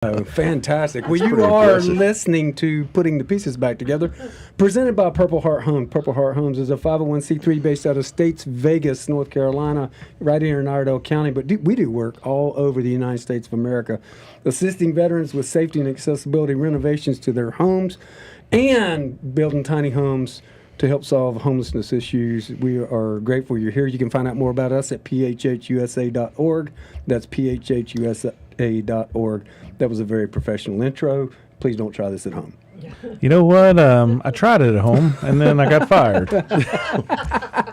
Oh, fantastic. Well, you pretty are impressive. listening to Putting the Pieces Back Together, presented by Purple Heart Homes. Purple Heart Homes is a 501c3 based out of States, Vegas, North Carolina, right here in Iredell County. But we do work all over the United States of America, assisting veterans with safety and accessibility renovations to their homes and building tiny homes to help solve homelessness issues. We are grateful you're here. You can find out more about us at phhusa.org. That's phhusa.org. That was a very professional intro. Please don't try this at home. You know what? I tried it at home, and then I got fired.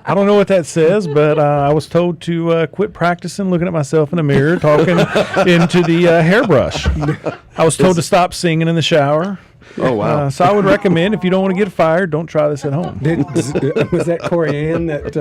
I don't know what that says, but I was told to quit practicing looking at myself in the mirror, talking into the hairbrush. I was told to stop singing in the shower. Oh, wow. So I would recommend, if you don't want to get fired, don't try this at home. Was that Corey Ann that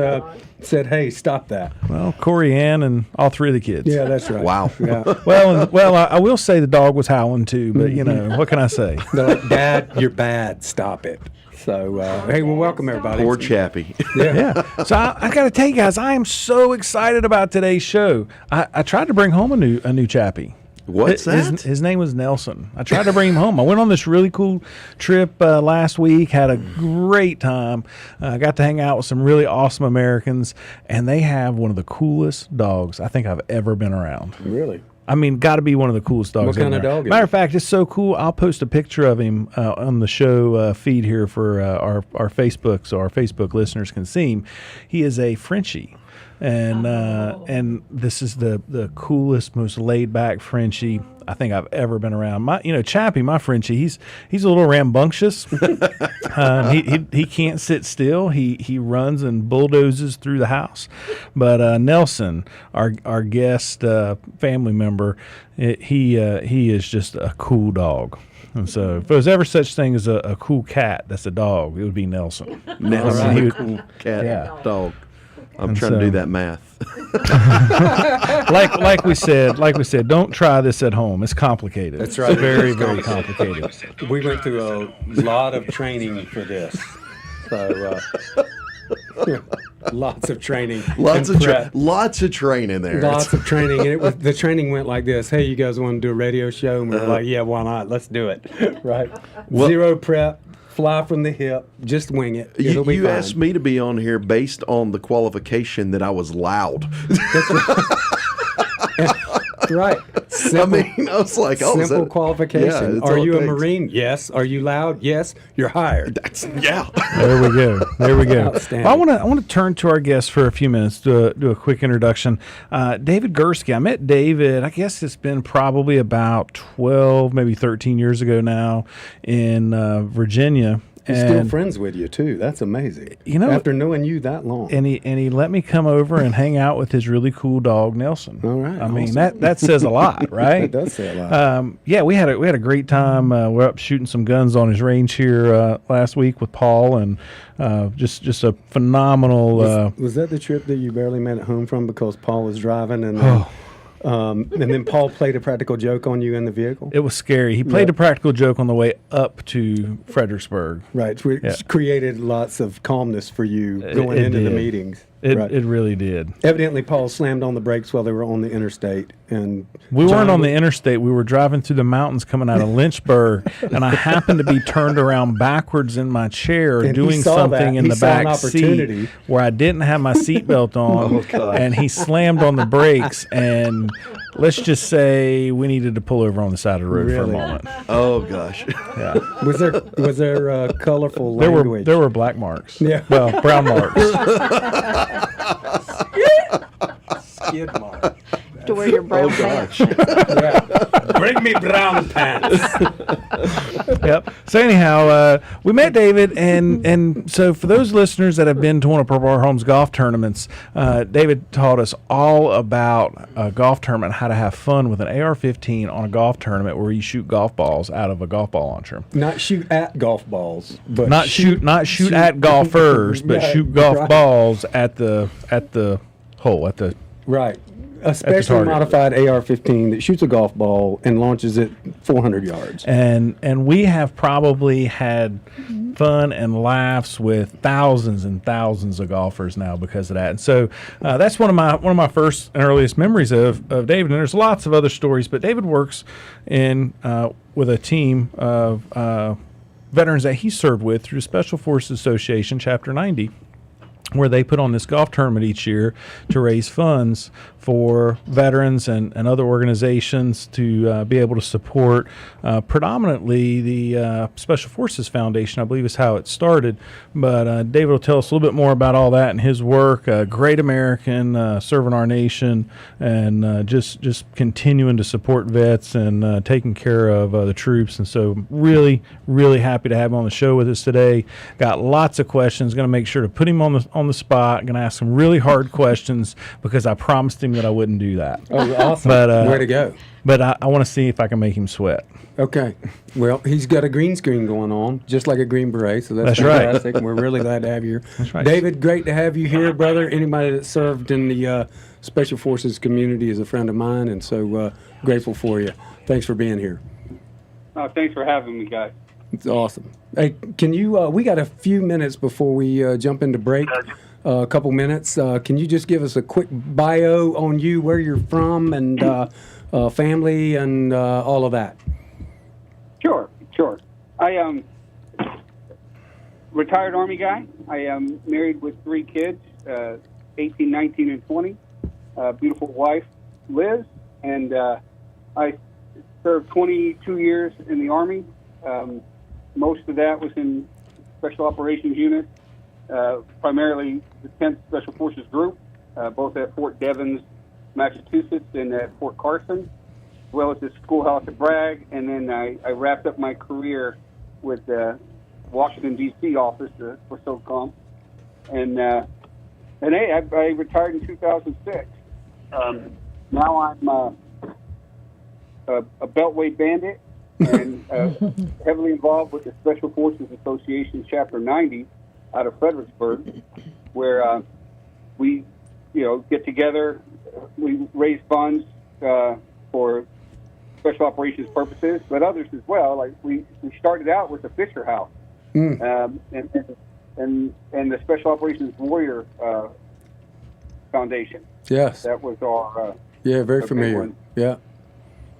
said, "Hey, stop that"? Well, Corey Ann and all three of the kids. Yeah, that's right. Wow. Yeah. I will say the dog was howling too, but what can I say? They're like, "Dad, you're bad. Stop it." So, hey, well, welcome everybody. Poor Chappie. Yeah. So I got to tell you guys, I am so excited about today's show. I tried to bring home a new chappie. What's that? His name was Nelson. I tried to bring him home. I went on this really cool trip last week, had a great time. Got to hang out with some really awesome Americans, and they have one of the coolest dogs I think I've ever been around. Really? I mean, got to be one of the coolest dogs. What kind of there. dog is Matter it? of fact, it's so cool. I'll post a picture of him on the show feed here for our Facebook, so our Facebook listeners can see him. He is a Frenchie. And this is the coolest, most laid back Frenchie I think I've ever been around. Chappie, my Frenchie, he's a little rambunctious. He can't sit still. He runs and bulldozes through the house. But Nelson, our guest family member, he is just a cool dog. And so, if there was ever such thing as a cool cat that's a dog, it would be Nelson. Nelson, He a would- cool cat, Yeah. dog. I'm And trying to so- do that math. like we said, don't try this at home. It's complicated. That's right. It's very, very complicated. We went through a lot of training for this. So, lots of training. Lots and of prep. lots of training there. Lots of training, and the training went like this. Hey, you guys want to do a radio show? And we're like, yeah, why not? Let's do it. Right? Well- Zero prep, fly from the hip, just wing it. It'll be You fine. asked me to be on here based on the qualification that I was loud. Right. Simple, I was like, oh, is simple that- qualification. Yeah, that's Are all it you a takes. Marine? Yes. Are you loud? Yes. You're hired. Yeah. There we go. Outstanding. Well, I want to turn to our guest for a few minutes to do a quick introduction. David Gursky. I met David, I guess it's been probably about 12, maybe 13 years ago now in Virginia. He's still And- friends with you too. That's amazing. You know- after knowing you that long. And he let me come over and hang out with his really cool dog Nelson. All right, I mean awesome. that says a lot, right? It does say a lot. Yeah, we had a great time. We're up shooting some guns on his range here last week with Paul, and just a phenomenal. Was that the trip that you barely made it home from because Paul was driving and then Paul played a practical joke on you in the vehicle? It was scary. He played Yeah. a practical joke on the way up to Fredericksburg. Right, which Yeah. created lots of calmness for you going it into the did. meetings. It Right. it really did. Evidently, Paul slammed on the brakes while they were on the interstate, and We John weren't on was- the interstate. We were driving through the mountains coming out of Lynchburg, and I happened to be turned around backwards in my chair And he doing saw something that. in He the saw an back opportunity. seat where I didn't have my seatbelt on, and he slammed on the brakes. And let's just say we needed to pull over on the side of the road for a Really? moment. Oh gosh. Yeah, Was there colorful there language? were black marks. Yeah. Well, brown marks. skid mark. To wear your brown pants. Bring me brown pants. Yep. So anyhow, we met David, and so for those listeners that have been to one of Purple Heart Homes golf tournaments, David taught us all about a golf tournament, how to have fun with an AR-15 on a golf tournament where you shoot golf balls out of a golf ball launcher. Not shoot at golf balls, but Not shoot at golfers, but Yeah, shoot golf right. balls at the hole at the. Right. A specially target. modified AR-15 that shoots a golf ball and launches it 400 yards. And we have probably had fun and laughs with thousands and thousands of golfers now because of that. And so that's one of my first and earliest memories of David. And there's lots of other stories, but David works in with a team of veterans that he served with through the Special Forces Association, Chapter 90, where they put on this golf tournament each year to raise funds for veterans and other organizations to be able to support predominantly the Special Forces Foundation, I believe is how it started. But David will tell us a little bit more about all that and his work. Great American, serving our nation, and just continuing to support vets and taking care of the troops. And so really, really happy to have him on the show with us today. Got lots of questions. Going to make sure to put him on the spot. Going to ask some really hard questions because I promised him that I wouldn't do that. Oh, awesome. But, way to go. But I want to see if I can make him sweat. Okay. Well, he's got a green screen going on, just like a Green Beret, so that's right. fantastic. We're really glad to have you here. That's right. David, great to have you here, brother. Anybody that served in the Special Forces community is a friend of mine, and so grateful for you. Thanks for being here. Thanks for having me, guys. It's awesome. Hey, can you, we got a few minutes before we jump into break. A couple minutes. Can you just give us a quick bio on you, where you're from, and family, and all of that? Sure. I am retired Army guy. I am married with 3 kids, 18, 19, and 20. Beautiful wife, Liz, and I served 22 years in the Army. Most of that was in Special Operations Unit. Primarily the 10th Special Forces Group, both at Fort Devens, Massachusetts, and at Fort Carson, as well as the schoolhouse at Bragg. And then I wrapped up my career with the Washington, D.C. office for SOCOM. And hey, I retired in 2006. Now I'm a Beltway bandit and heavily involved with the Special Forces Association Chapter 90 out of Fredericksburg, where we, get together. We raise funds for special operations purposes, but others as well. Like we started out with the Fisher House, and the Special Operations Warrior Foundation. Yes, that was our very familiar. Yeah.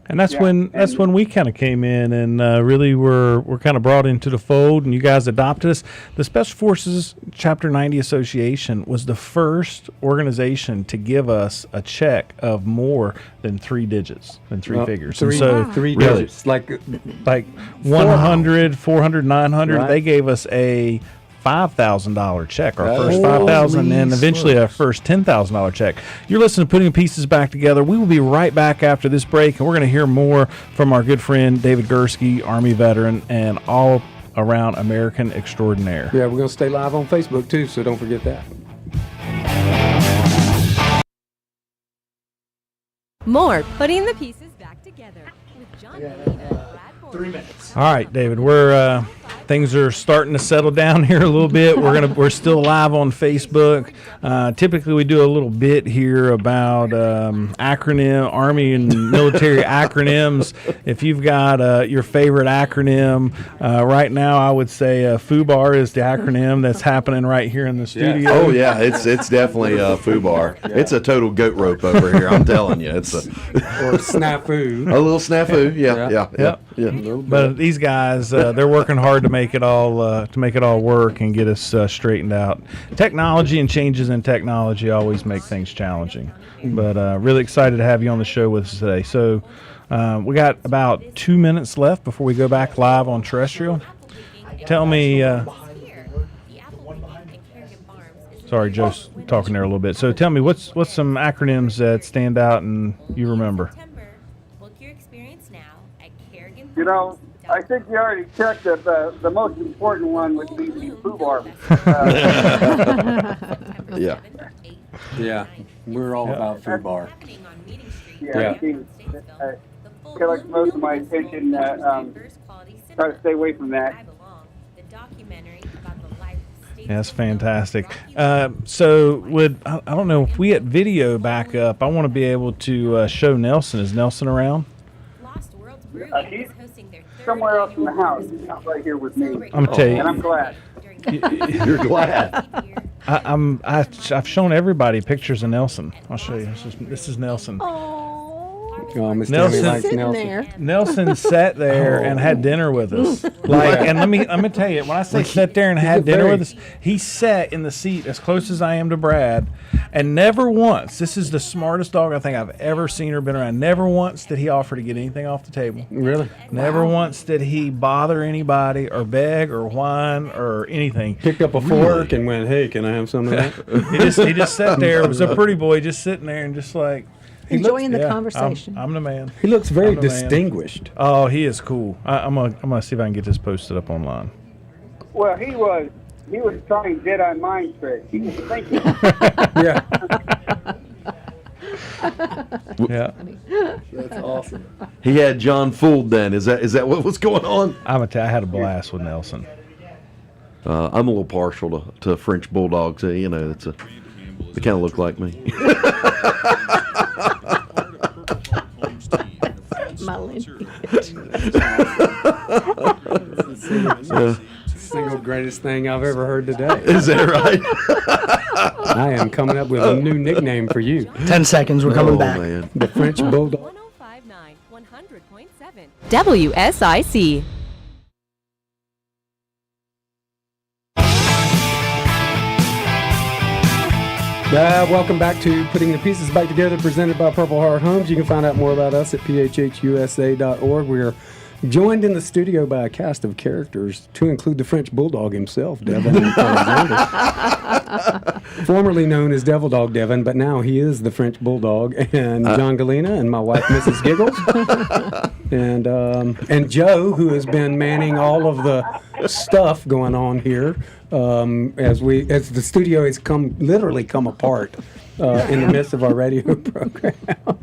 And that's when we kind of came in and really were kind of brought into the fold, and you guys adopted us. The Special Forces Chapter 90 Association was the first organization to give us a check of more than 3 digits, than 3 figures. Three, and so three really, digits, like 100, 400, 900. Right. They gave us a $5,000 check, our first $5,000, and eventually our first $10,000 check. You're listening to Putting the Pieces Back Together. We will be right back after this break, and we're going to hear more from our good friend David Gursky, Army veteran, and all around American extraordinaire. Yeah, we're going to stay live on Facebook too, so don't forget that. More Putting the Pieces Back Together with John Gallina and Brad Moore. 3 minutes. All right, David, we're things are starting to settle down here a little bit. We're still live on Facebook. Typically, we do a little bit here about acronym, Army and military acronyms. If you've got your favorite acronym, right now I would say FUBAR is the acronym that's happening right here in the studio. Oh yeah, it's definitely FUBAR. Yeah. It's a total goat rope over here. I'm telling you, it's or snafu. A little snafu. Yeah. But these guys, they're working hard to make it all work and get us straightened out. Technology and changes in technology always make things challenging. But really excited to have you on the show with us today. So we got about 2 minutes left before we go back live on terrestrial. Tell me. Sorry, Joe's talking there a little bit. So tell me, what's some acronyms that stand out and you remember? I think you already checked that the most important one would be the FUBAR. Yeah, we're all about FUBAR. I feel like most of my attention, try to stay away from that. Yeah, that's fantastic. So I don't know if we get video back up. I want to be able to show Nelson. Is Nelson around? He's somewhere else in the house. He's not right here with me. I'm tell you. And I'm glad. You're glad. I've shown everybody pictures of Nelson. I'll show you. This is Nelson. Oh, Miss Nelson- Tammy likes Sitting Nelson. there. Nelson sat there and had dinner with us. Like, and let me tell you, when I say sat there and had dinner with us, he sat in the seat as close as I am to Brad, and never once. This is the smartest dog I think I've ever seen or been around. Never once did he offer to get anything off the table. Really? Never once did he bother anybody or beg or whine or anything. Picked up a fork and went, "Hey, can I have some of that?" He just sat there. It was a pretty boy just sitting there and just like Enjoying the yeah, conversation. I'm the man. He looks very I'm the man. distinguished. Oh, he is cool. I'm gonna see if I can get this posted up online. Well, he was trying Jedi mind tricks. He was thinking. Yeah. Yeah, That's awesome. He had John fooled then. Is that what was going on? I had a blast with Nelson. I'm a little partial to French bulldogs. You know, they kind of look like me. My lineage. Single greatest thing I've ever heard today. Is that right? I am coming up with a new nickname for you. 10 seconds, we're coming Oh, back. man. The French Bulldog. 1059 100.7 WSIC. Welcome back to Putting the Pieces Back Together, presented by Purple Heart Homes. You can find out more about us at phhusa.org. We are joined in the studio by a cast of characters, to include the French Bulldog himself, Devin Alexander. Formerly known as Devil Dog Devin, but now he is the French Bulldog, and John Gallina, and my wife, Mrs. Giggles, and Joe, who has been manning all of the stuff going on here as the studio has literally come apart in the midst of our radio program.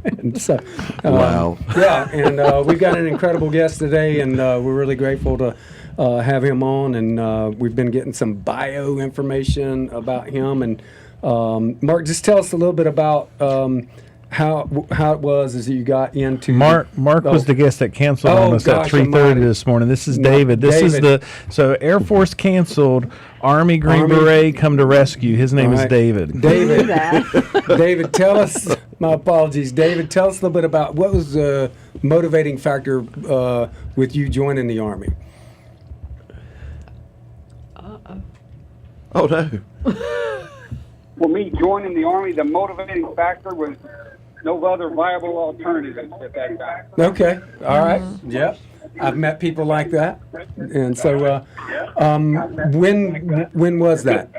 And so, Wow. yeah, and we've got an incredible guest today, and we're really grateful to have him on. And we've been getting some bio information about him. And Mark, just tell us a little bit about how it was as you got into Mark was the guest that canceled on us at gosh 3:30 almighty. this morning. This is No, David. This is David. so Air Force canceled. Army Green Army. Beret come to rescue. His name All is right. David. David. That. David, tell us. My apologies, David. Tell us a little bit about what was the motivating factor with you joining the Army. Oh no. For me joining the Army, the motivating factor was no other viable alternative at that time. Okay. All right. Yep. I've met people like that. And so, when was that?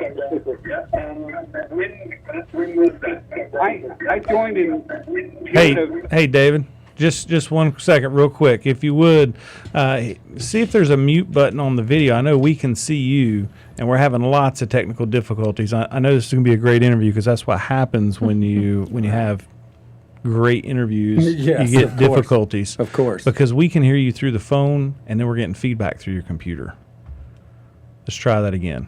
I joined in Hey, June of hey, David. Just 1 second, real quick, if you would, see if there's a mute button on the video. I know we can see you, and we're having lots of technical difficulties. I know this is going to be a great interview because that's what happens when you have great interviews. Yes, you get of course. difficulties, Of course. because we can hear you through the phone, and then we're getting feedback through your computer. Let's try that again.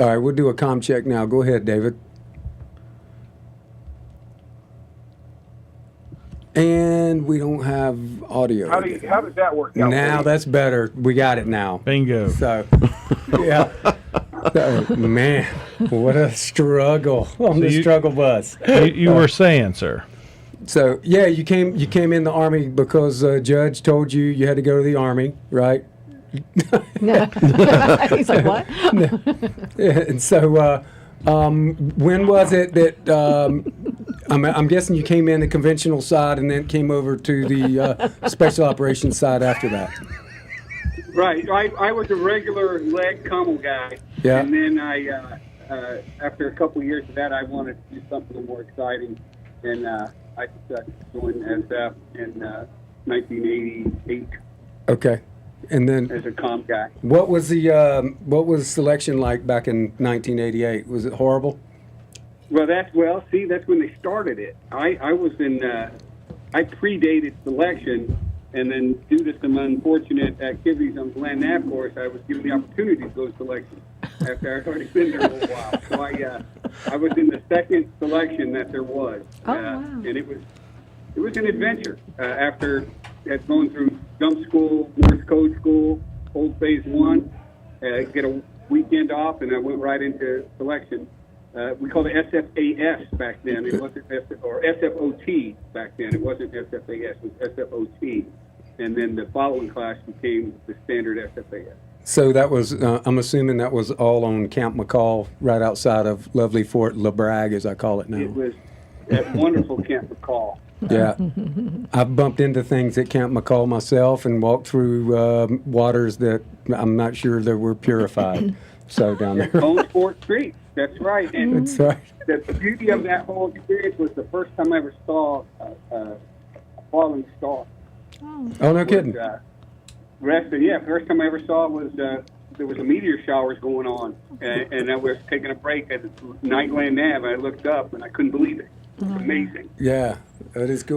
All right, we'll do a comm check now. Go ahead, David. And we don't have audio. how does that work out? Now that's better. We got it now. Bingo. So, yeah. So, man, what a struggle on the you- struggle bus. You were saying, sir. So, yeah, you came in the Army because Judge told you had to go to the Army, right? No. He's like, what? And so, when was it that I'm guessing you came in the conventional side and then came over to the special operations side after that? Right. I was a regular leg commo guy. Yeah. And then I, after a couple of years of that, I wanted to do something more exciting. And I joined SF in 1988 Okay. And then as a comm guy. what was selection like back in 1988? Was it horrible? Well, that's when they started it. I was in, I predated selection, and then due to some unfortunate activities on the land nav course, I was given the opportunity to go to selection after I'd already been there a little while. So I was in the second selection that there was, Oh, wow. and it was an adventure. After had gone through jump school, Morse code school, old phase 1, get a weekend off, and I went right into selection. We called it SFAS back then. It wasn't or SFOT back then. It wasn't SFAS. It was SFOT. And then the following class became the standard SFAS. So that was, I'm assuming that was all on Camp McCall, right outside of lovely Fort La Bragg, as I call it now. It was at wonderful Camp McCall. Yeah. I've bumped into things at Camp McCall myself and walked through waters that I'm not sure that were purified. So down there. On Fort Street. That's right. And That's right. the beauty of that whole experience was the first time I ever saw a falling star. Oh, no kidding. First time I ever saw it was there was a meteor showers going on, and I was taking a break at Nightland Nav. I looked up and I couldn't believe it. It was amazing. Yeah, that is cool.